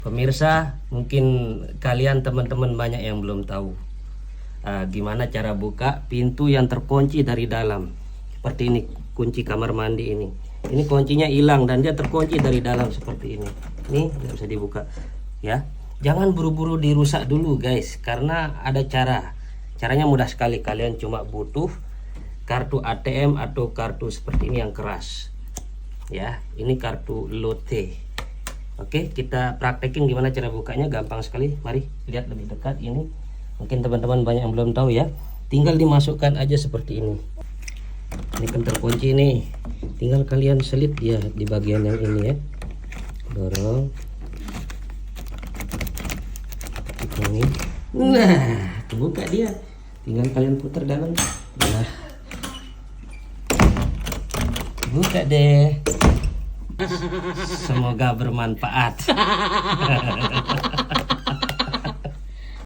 Pemirsa, mungkin kalian teman-teman banyak yang belum tahu gimana cara buka pintu yang terkunci dari dalam. Seperti ini, kunci kamar mandi ini. Ini kuncinya hilang dan dia terkunci dari dalam seperti ini. Ini nggak bisa dibuka, ya. Jangan buru-buru dirusak dulu, guys, karena ada cara. Caranya mudah sekali. Kalian cuma butuh kartu ATM atau kartu seperti ini yang keras. Ya, ini kartu lote. Oke, kita praktekin gimana cara bukanya, gampang sekali. Mari lihat lebih dekat ini. Mungkin teman-teman banyak yang belum tahu ya. Tinggal dimasukkan aja seperti ini. Ini kan terkunci nih. Tinggal kalian selip dia di bagian yang ini ya. Dorong. Ini. Nah, kebuka dia. Tinggal kalian putar dalam. Nah. Buka deh. Semoga bermanfaat.